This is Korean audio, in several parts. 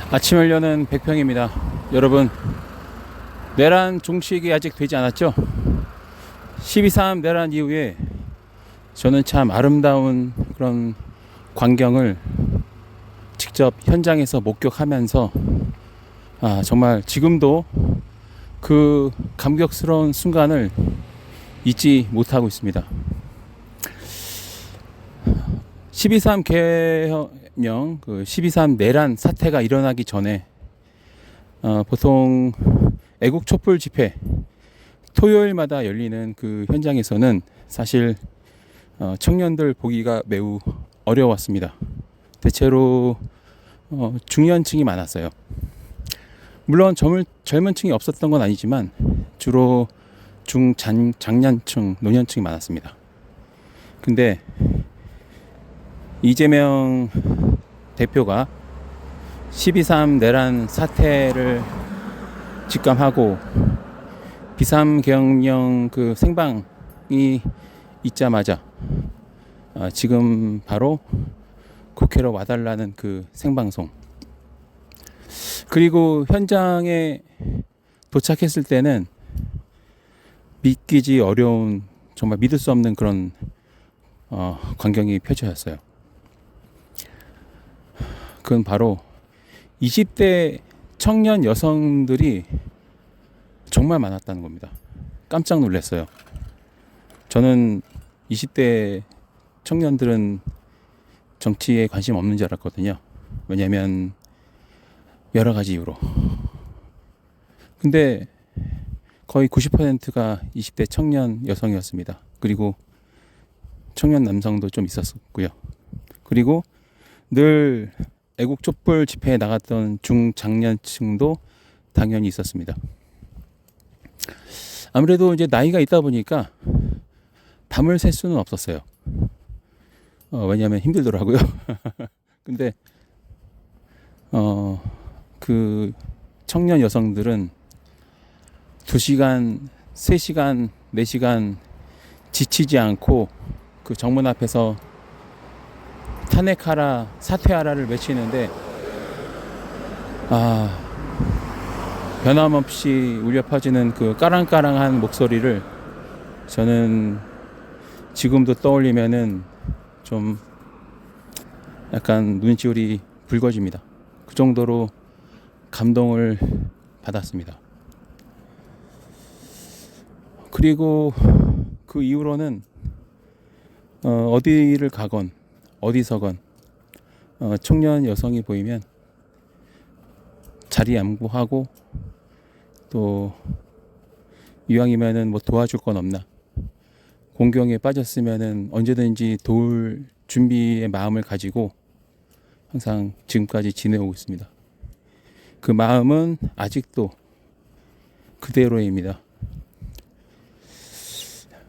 아침을 여는 백평입니다. 여러분, 내란 종식이 아직 되지 않았죠? 12.3 내란 이후에 저는 참 아름다운 그런 광경을 직접 현장에서 목격하면서 정말 지금도 그 감격스러운 순간을 잊지 못하고 있습니다. 12.3 개혁령, 12.3 내란 사태가 일어나기 전에 보통 애국 촛불 집회 토요일마다 열리는 그 현장에서는 사실 청년들 보기가 매우 어려웠습니다. 대체로 중년층이 많았어요. 물론 젊은 층이 없었던 건 아니지만 주로 장년층, 노년층이 많았습니다. 근데 이재명 대표가 12.3 내란 사태를 직감하고 비삼개혁령 그 생방이 있자마자 지금 바로 국회로 와달라는 그 생방송, 그리고 현장에 도착했을 때는 믿기지 어려운, 정말 믿을 수 없는 그런 광경이 펼쳐졌어요. 그건 바로 20대 청년 여성들이 정말 많았다는 겁니다. 깜짝 놀랐어요. 저는 20대 청년들은 정치에 관심 없는 줄 알았거든요. 왜냐하면 여러 가지 이유로. 근데 거의 90%가 20대 청년 여성이었습니다. 그리고 청년 남성도 좀 있었고요. 그리고 늘 애국 촛불 집회에 나갔던 중장년층도 당연히 있었습니다. 아무래도 이제 나이가 있다 보니까 밤을 샐 수는 없었어요. 왜냐하면 힘들더라고요. 근데 그 청년 여성들은 2시간, 3시간, 4시간 지치지 않고 그 정문 앞에서 탄핵하라, 사퇴하라를 외치는데 변함없이 울려 퍼지는 그 까랑까랑한 목소리를 저는 지금도 떠올리면은 좀 약간 눈시울이 붉어집니다. 그 정도로 감동을 받았습니다. 그리고 그 이후로는 어디를 가건 어디서건 청년 여성이 보이면 자리 양보하고, 또 이왕이면은 뭐 도와줄 건 없나, 공경에 빠졌으면은 언제든지 도울 준비의 마음을 가지고 항상 지금까지 지내오고 있습니다. 그 마음은 아직도 그대로입니다.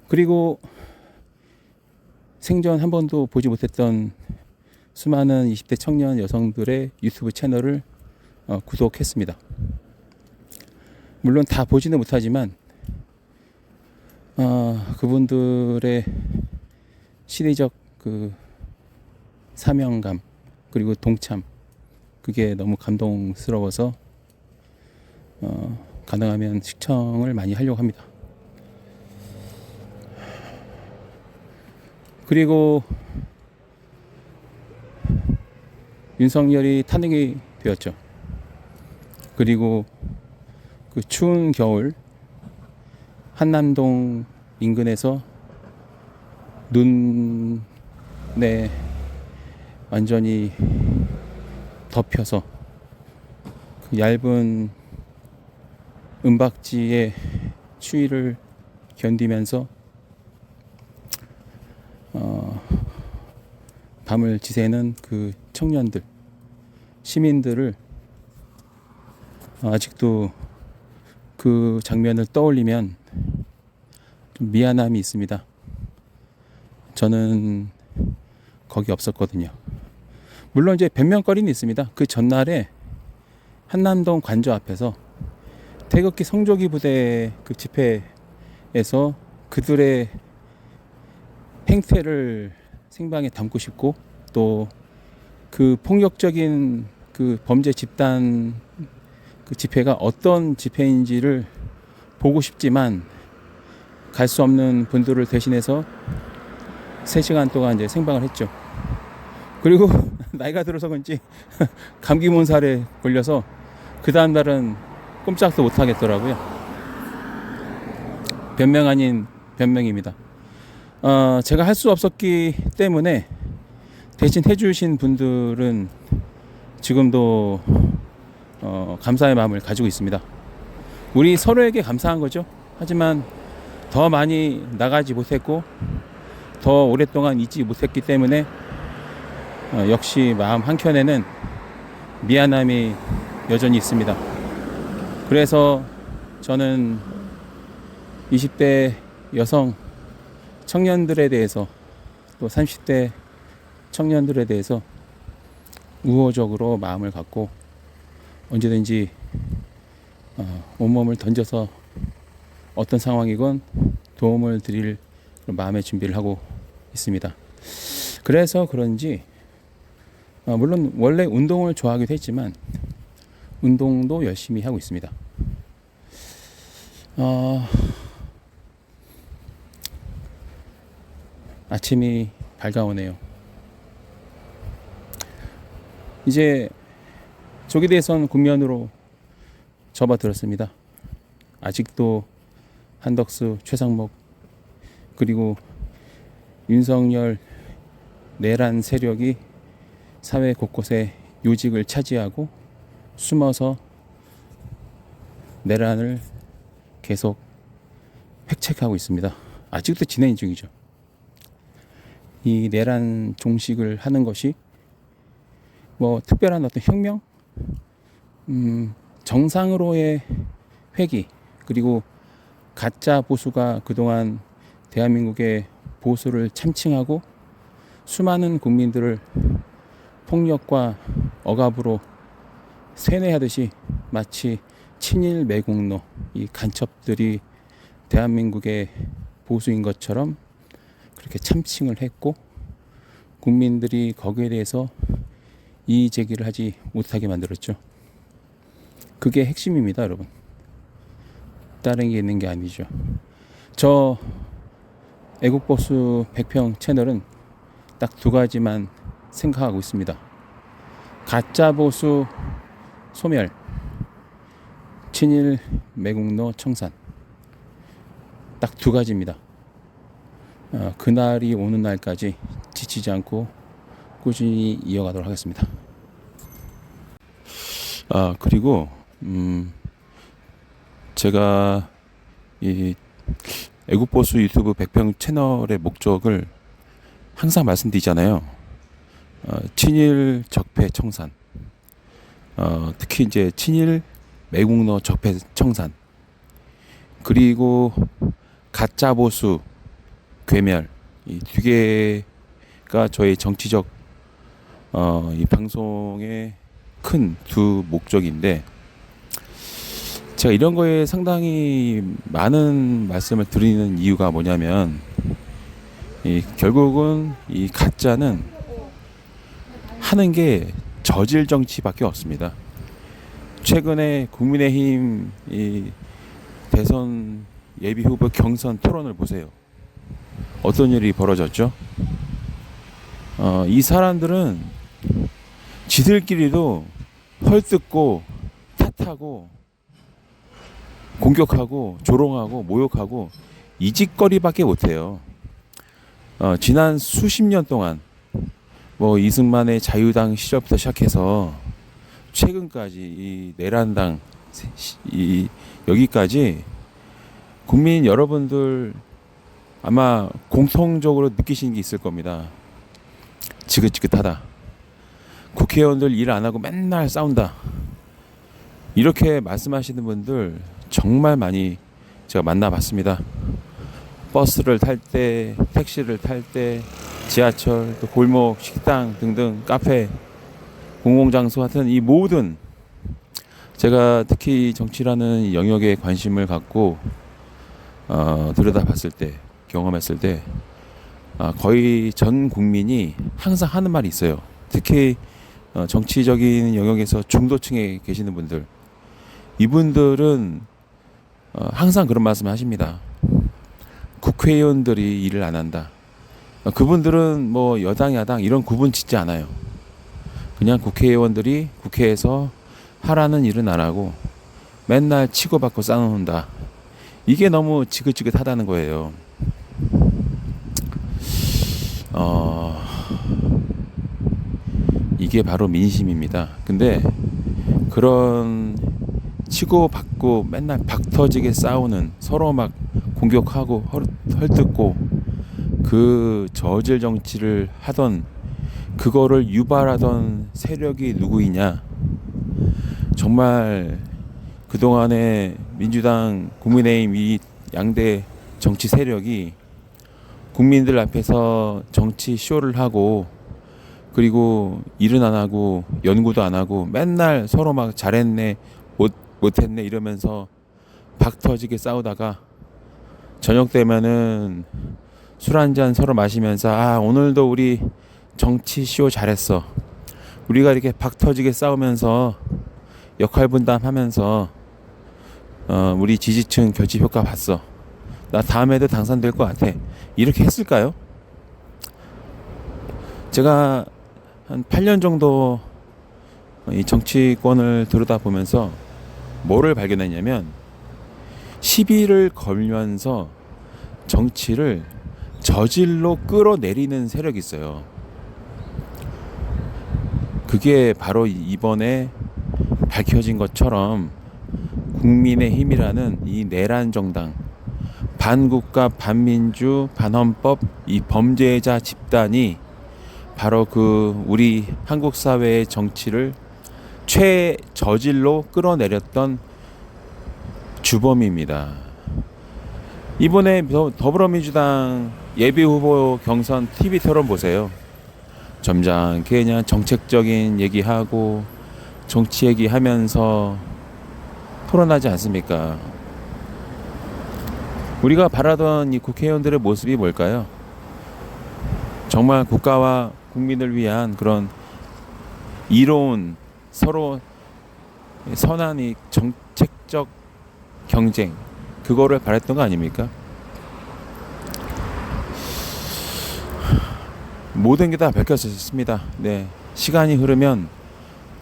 그리고 생전 한 번도 보지 못했던 수많은 20대 청년 여성들의 유튜브 채널을 구독했습니다. 물론 다 보지는 못하지만 그분들의 시대적 그 사명감, 그리고 동참, 그게 너무 감동스러워서 가능하면 시청을 많이 하려고 합니다. 그리고 윤석열이 탄핵이 되었죠. 그리고 그 추운 겨울 한남동 인근에서 눈에 완전히 덮여서 그 얇은 은박지의 추위를 견디면서 밤을 지새는 그 청년들, 시민들을 아직도 그 장면을 떠올리면 좀 미안함이 있습니다. 저는 거기 없었거든요. 물론 이제 변명거리는 있습니다. 그 전날에 한남동 관저 앞에서 태극기 성조기 부대 그 집회에서 그들의 행태를 생방에 담고 싶고, 또 그 폭력적인 그 범죄 집단 그 집회가 어떤 집회인지를 보고 싶지만 갈 수 없는 분들을 대신해서 3시간 동안 이제 생방을 했죠. 그리고 나이가 들어서 그런지 감기 몸살에 걸려서 그 다음 날은 꼼짝도 못 하겠더라고요. 변명 아닌 변명입니다. 제가 할 수 없었기 때문에 대신 해주신 분들은 지금도 감사의 마음을 가지고 있습니다. 우리 서로에게 감사한 거죠. 하지만 더 많이 나가지 못했고 더 오랫동안 있지 못했기 때문에 역시 마음 한켠에는 미안함이 여전히 있습니다. 그래서 저는 20대 여성 청년들에 대해서 또 30대 청년들에 대해서 우호적으로 마음을 갖고 언제든지 온몸을 던져서 어떤 상황이건 도움을 드릴 그런 마음의 준비를 하고 있습니다. 그래서 그런지 물론 원래 운동을 좋아하기도 했지만 운동도 열심히 하고 있습니다. 아침이 밝아오네요. 이제 저기에 대해서는 국면으로 접어들었습니다. 아직도 한덕수, 최상목 그리고 윤석열 내란 세력이 사회 곳곳에 요직을 차지하고 숨어서 내란을 계속 획책하고 있습니다. 아직도 진행 중이죠. 이 내란 종식을 하는 것이 뭐 특별한 어떤 혁명, 정상으로의 회귀, 그리고 가짜 보수가 그동안 대한민국의 보수를 참칭하고 수많은 국민들을 폭력과 억압으로 세뇌하듯이 마치 친일 매국노, 이 간첩들이 대한민국의 보수인 것처럼 그렇게 참칭을 했고 국민들이 거기에 대해서 이의 제기를 하지 못하게 만들었죠. 그게 핵심입니다, 여러분. 다른 게 있는 게 아니죠. 저 애국보수 100평 채널은 딱 2가지만 생각하고 있습니다. 가짜 보수 소멸, 친일 매국노 청산. 딱 2가지입니다. 그날이 오는 날까지 지치지 않고 꾸준히 이어가도록 하겠습니다. 그리고 제가 이 애국보수 유튜브 100평 채널의 목적을 항상 말씀드리잖아요. 친일 적폐 청산, 특히 이제 친일 매국노 적폐 청산, 그리고 가짜 보수 괴멸, 이 2개가 저의 정치적 이 방송의 큰 2 목적인데, 제가 이런 거에 상당히 많은 말씀을 드리는 이유가 뭐냐면, 결국은 이 가짜는 하는 게 저질 정치밖에 없습니다. 최근에 국민의힘 이 대선 예비 후보 경선 토론을 보세요. 어떤 일이 벌어졌죠? 이 사람들은 지들끼리도 헐뜯고 탓하고 공격하고 조롱하고 모욕하고 이 짓거리밖에 못해요. 지난 수십 년 동안 뭐 이승만의 자유당 시절부터 시작해서 최근까지 이 내란당 여기까지 국민 여러분들 아마 공통적으로 느끼시는 게 있을 겁니다. 지긋지긋하다. 국회의원들 일 안 하고 맨날 싸운다. 이렇게 말씀하시는 분들 정말 많이 제가 만나봤습니다. 버스를 탈 때, 택시를 탈 때, 지하철, 또 골목, 식당 등등 카페, 공공장소 같은 이 모든, 제가 특히 정치라는 영역에 관심을 갖고 들여다봤을 때, 경험했을 때 거의 전 국민이 항상 하는 말이 있어요. 특히 정치적인 영역에서 중도층에 계시는 분들, 이분들은 항상 그런 말씀을 하십니다. 국회의원들이 일을 안 한다. 그분들은 뭐 여당 야당 이런 구분 짓지 않아요. 그냥 국회의원들이 국회에서 하라는 일은 안 하고 맨날 치고받고 싸놓는다. 이게 너무 지긋지긋하다는 거예요. 이게 바로 민심입니다. 근데 그런 치고받고 맨날 박터지게 싸우는, 서로 막 공격하고 헐뜯고 그 저질 정치를 하던, 그거를 유발하던 세력이 누구이냐. 정말 그동안에 민주당, 국민의힘 이 양대 정치 세력이 국민들 앞에서 정치 쇼를 하고, 그리고 일은 안 하고 연구도 안 하고 맨날 서로 막 잘했네 못했네 이러면서 박터지게 싸우다가 저녁 되면은 술 한잔 서로 마시면서, 아 오늘도 우리 정치 쇼 잘했어, 우리가 이렇게 박터지게 싸우면서 역할 분담하면서 우리 지지층 결집 효과 봤어, 나 다음에도 당선될 것 같아, 이렇게 했을까요? 제가 한 8년 정도 이 정치권을 들여다보면서 뭐를 발견했냐면, 시비를 걸면서 정치를 저질로 끌어내리는 세력이 있어요. 그게 바로 이번에 밝혀진 것처럼 국민의힘이라는 이 내란 정당, 반국가 반민주 반헌법 이 범죄자 집단이 바로 그 우리 한국 사회의 정치를 최저질로 끌어내렸던 주범입니다. 이번에 더불어민주당 예비후보 경선 TV 토론 보세요. 점잖게 그냥 정책적인 얘기하고 정치 얘기하면서 토론하지 않습니까? 우리가 바라던 이 국회의원들의 모습이 뭘까요? 정말 국가와 국민을 위한 그런 이로운, 서로 선한 이 정책적 경쟁, 그거를 바랬던 거 아닙니까? 모든 게 다 밝혀졌습니다. 네, 시간이 흐르면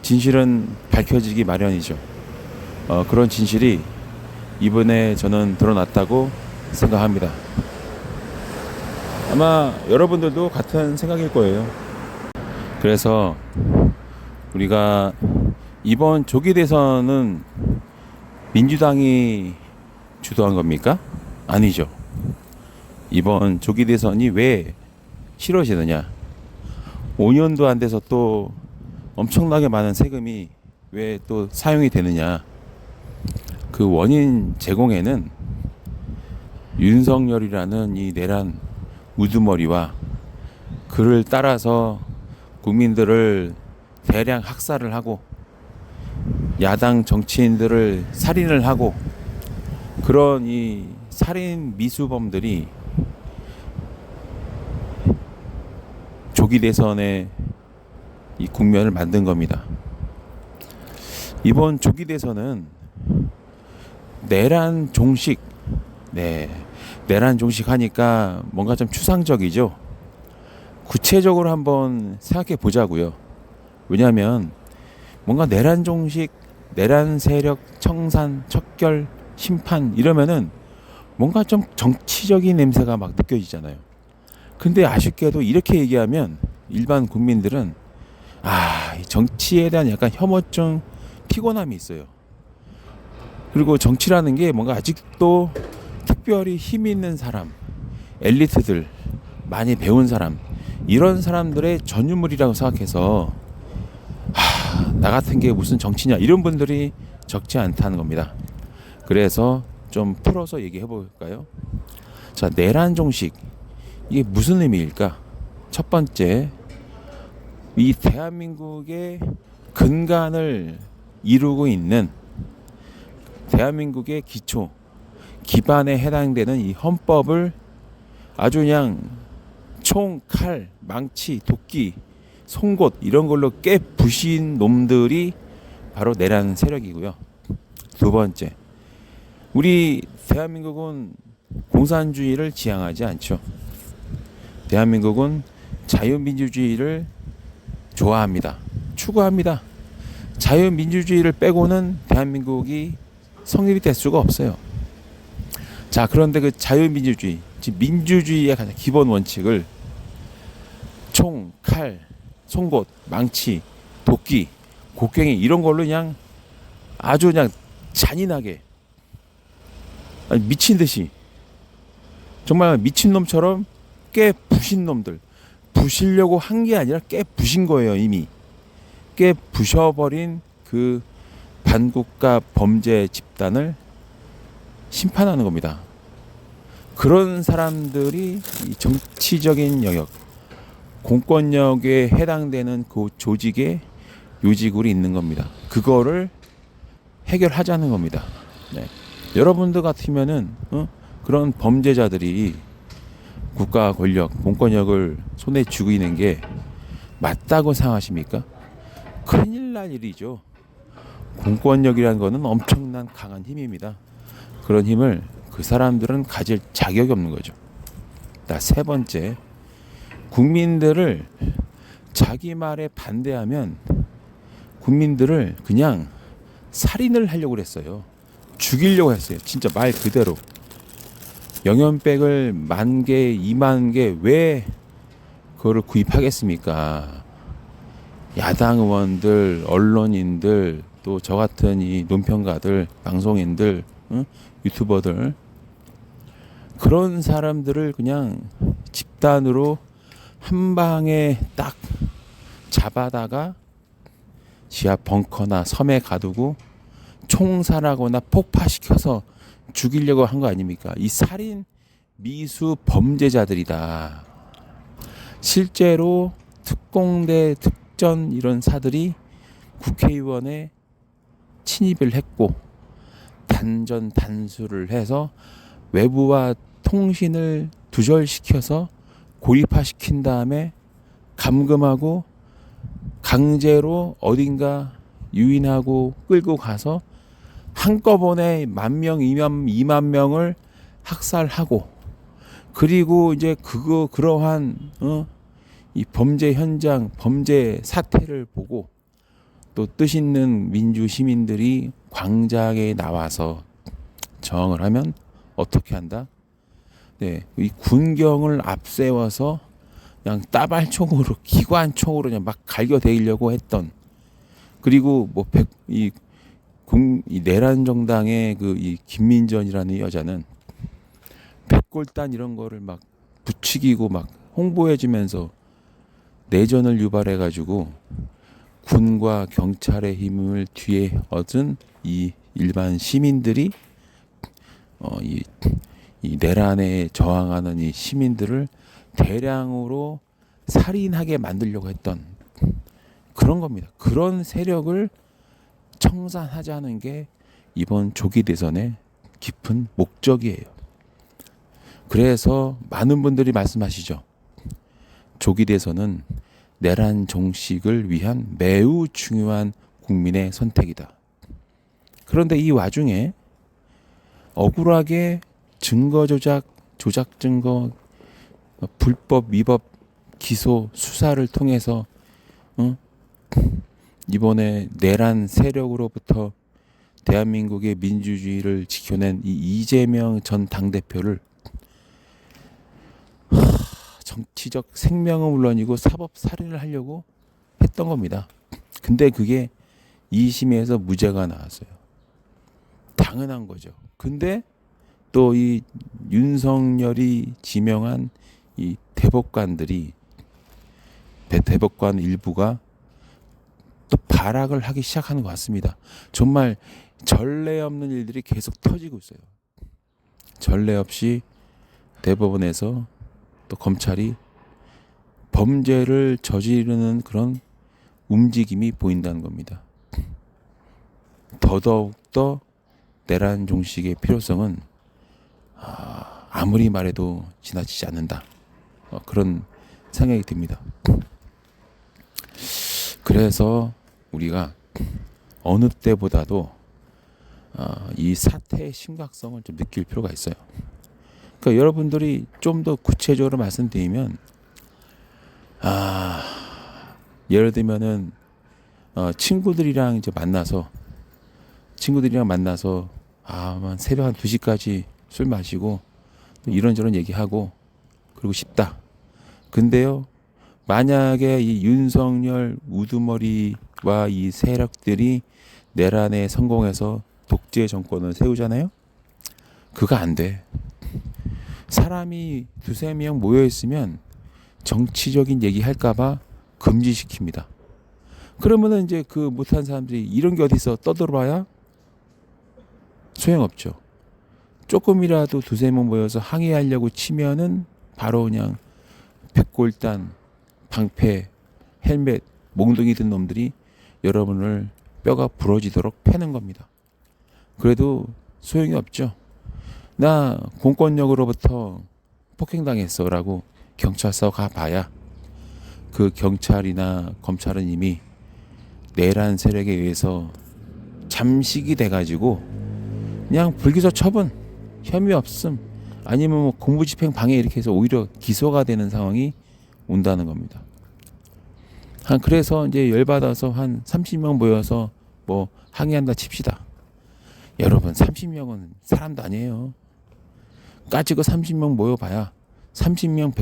진실은 밝혀지기 마련이죠. 그런 진실이 이번에 저는 드러났다고 생각합니다. 아마 여러분들도 같은 생각일 거예요. 그래서 우리가 이번 조기 대선은 민주당이 주도한 겁니까? 아니죠. 이번 조기 대선이 왜 치러지느냐? 5년도 안 돼서 또 엄청나게 많은 세금이 왜 또 사용이 되느냐? 그 원인 제공에는 윤석열이라는 이 내란 우두머리와 그를 따라서 국민들을 대량 학살을 하고 야당 정치인들을 살인을 하고 그런 이 살인 미수범들이 조기 대선의 이 국면을 만든 겁니다. 이번 조기 대선은 내란 종식, 내란 종식 하니까 뭔가 좀 추상적이죠. 구체적으로 한번 생각해 보자고요. 왜냐하면 뭔가 내란 종식, 내란 세력 청산, 척결, 심판 이러면은 뭔가 좀 정치적인 냄새가 막 느껴지잖아요. 근데 아쉽게도 이렇게 얘기하면 일반 국민들은 이 정치에 대한 약간 혐오증, 피곤함이 있어요. 그리고 정치라는 게 뭔가 아직도 특별히 힘 있는 사람, 엘리트들, 많이 배운 사람, 이런 사람들의 전유물이라고 생각해서 나 같은 게 무슨 정치냐, 이런 분들이 적지 않다는 겁니다. 그래서 좀 풀어서 얘기해 볼까요? 자, 내란 종식, 이게 무슨 의미일까? 첫 번째, 이 대한민국의 근간을 이루고 있는 대한민국의 기초, 기반에 해당되는 이 헌법을 아주 그냥 총, 칼, 망치, 도끼 송곳 이런 걸로 깨부신 놈들이 바로 내란 세력이고요. 두 번째, 우리 대한민국은 공산주의를 지향하지 않죠. 대한민국은 자유민주주의를 좋아합니다. 추구합니다. 자유민주주의를 빼고는 대한민국이 성립이 될 수가 없어요. 자, 그런데 그 자유민주주의, 즉 민주주의의 가장 기본 원칙을 총, 칼, 송곳, 망치, 도끼, 곡괭이 이런 걸로 그냥 아주 그냥 잔인하게, 아니 미친 듯이, 정말 미친 놈처럼 깨부신 놈들, 부시려고 한 게 아니라 깨부신 거예요. 이미 깨부셔버린 그 반국가 범죄 집단을 심판하는 겁니다. 그런 사람들이 이 정치적인 영역, 공권력에 해당되는 그 조직의 요직으로 있는 겁니다. 그거를 해결하자는 겁니다. 네. 여러분들 같으면은 그런 범죄자들이 국가 권력, 공권력을 손에 쥐고 있는 게 맞다고 생각하십니까? 큰일 날 일이죠. 공권력이라는 거는 엄청난 강한 힘입니다. 그런 힘을 그 사람들은 가질 자격이 없는 거죠. 세 번째, 국민들을 자기 말에 반대하면 국민들을 그냥 살인을 하려고 그랬어요. 죽이려고 했어요. 진짜 말 그대로. 영연백을 10,000개, 20,000개 왜 그거를 구입하겠습니까? 야당 의원들, 언론인들, 또 저 같은 이 논평가들, 방송인들, 유튜버들, 그런 사람들을 그냥 집단으로 한 방에 딱 잡아다가 지하 벙커나 섬에 가두고 총살하거나 폭파시켜서 죽이려고 한 거 아닙니까? 이 살인 미수 범죄자들이다. 실제로 특공대, 특전 이런 사들이 국회의원에 침입을 했고 단전 단수를 해서 외부와 통신을 두절시켜서 고립화시킨 다음에 감금하고 강제로 어딘가 유인하고 끌고 가서 한꺼번에 10,000명, 2만 명을 학살하고, 그리고 이제 그러한 이 범죄 현장, 범죄 사태를 보고 또 뜻있는 민주 시민들이 광장에 나와서 저항을 하면 어떻게 한다? 네, 이 군경을 앞세워서 그냥 따발총으로, 기관총으로 그냥 막 갈겨대려고 했던, 그리고 뭐 이 내란 정당의 그 이 김민전이라는 여자는 백골단 이런 거를 막 부추기고 막 홍보해주면서 내전을 유발해가지고 군과 경찰의 힘을 뒤에 얻은 이 일반 시민들이 이 내란에 저항하는 이 시민들을 대량으로 살인하게 만들려고 했던 그런 겁니다. 그런 세력을 청산하자는 게 이번 조기 대선의 깊은 목적이에요. 그래서 많은 분들이 말씀하시죠. 조기 대선은 내란 종식을 위한 매우 중요한 국민의 선택이다. 그런데 이 와중에 억울하게 증거 조작 증거, 불법 위법 기소 수사를 통해서 이번에 내란 세력으로부터 대한민국의 민주주의를 지켜낸 이 이재명 전 당대표를 정치적 생명은 물론이고 사법 살인을 하려고 했던 겁니다. 근데 그게 2심에서 무죄가 나왔어요. 당연한 거죠. 근데 또 이 윤석열이 지명한 이 대법관들이, 대법관 일부가 또 발악을 하기 시작하는 것 같습니다. 정말 전례 없는 일들이 계속 터지고 있어요. 전례 없이 대법원에서 또 검찰이 범죄를 저지르는 그런 움직임이 보인다는 겁니다. 더더욱더 내란 종식의 필요성은 아무리 말해도 지나치지 않는다. 그런 생각이 듭니다. 그래서 우리가 어느 때보다도 이 사태의 심각성을 좀 느낄 필요가 있어요. 그러니까 여러분들이 좀 더 구체적으로 말씀드리면, 예를 들면은 친구들이랑 만나서 한 새벽 한 2시까지 술 마시고 또 이런저런 얘기하고 그러고 싶다. 근데요, 만약에 이 윤석열 우두머리와 이 세력들이 내란에 성공해서 독재 정권을 세우잖아요. 그거 안 돼. 사람이 2-3명 모여 있으면 정치적인 얘기 할까봐 금지시킵니다. 그러면은 이제 그 못한 사람들이 이런 게 어디서 떠들어봐야 소용없죠. 조금이라도 2-3명 모여서 항의하려고 치면은 바로 그냥 백골단, 방패, 헬멧, 몽둥이 든 놈들이 여러분을 뼈가 부러지도록 패는 겁니다. 그래도 소용이 없죠. 나 공권력으로부터 폭행당했어 라고 경찰서 가봐야 그 경찰이나 검찰은 이미 내란 세력에 의해서 잠식이 돼가지고 그냥 불기소 처분, 혐의 없음, 아니면 뭐 공무집행 방해 이렇게 해서 오히려 기소가 되는 상황이 온다는 겁니다. 그래서 이제 열받아서 한 30명 모여서 뭐 항의한다 칩시다. 여러분 30명은 사람도 아니에요. 까짓거 30명 모여봐야 30명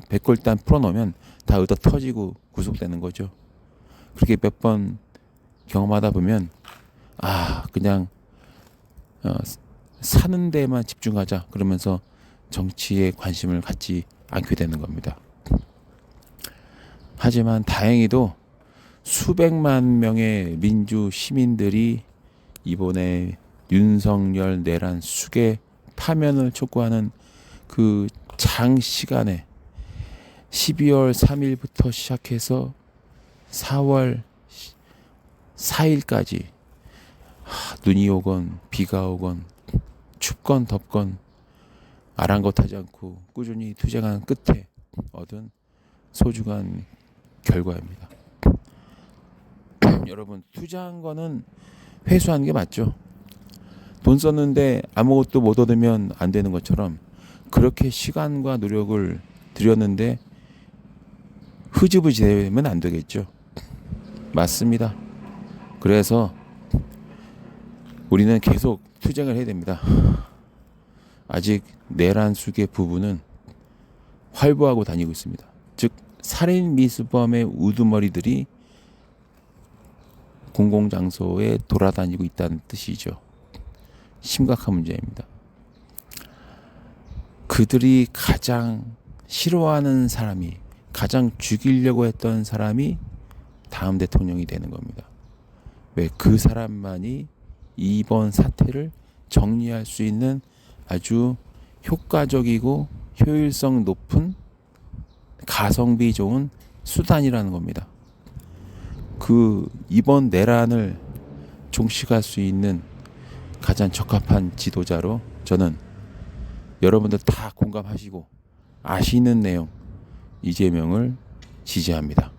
백골단 풀어놓으면 다 얻어 터지고 구속되는 거죠. 그렇게 몇 번 경험하다 보면 그냥 사는 데만 집중하자 그러면서 정치에 관심을 갖지 않게 되는 겁니다. 하지만 다행히도 수백만 명의 민주 시민들이 이번에 윤석열 내란 수계 파면을 촉구하는 그 장시간에 12월 3일부터 시작해서 4월 4일까지 눈이 오건 비가 오건 춥건 덥건 아랑곳하지 않고 꾸준히 투쟁한 끝에 얻은 소중한 결과입니다. 여러분, 투자한 거는 회수하는 게 맞죠. 돈 썼는데 아무것도 못 얻으면 안 되는 것처럼 그렇게 시간과 노력을 들였는데 흐지부지 되면 안 되겠죠. 맞습니다. 그래서 우리는 계속 투쟁을 해야 됩니다. 아직 내란 수계 부분은 활보하고 다니고 있습니다. 즉 살인 미수범의 우두머리들이 공공장소에 돌아다니고 있다는 뜻이죠. 심각한 문제입니다. 그들이 가장 싫어하는 사람이, 가장 죽이려고 했던 사람이 다음 대통령이 되는 겁니다. 왜? 그 사람만이 이번 사태를 정리할 수 있는 아주 효과적이고 효율성 높은 가성비 좋은 수단이라는 겁니다. 그 이번 내란을 종식할 수 있는 가장 적합한 지도자로 저는 여러분들 다 공감하시고 아시는 내용 이재명을 지지합니다.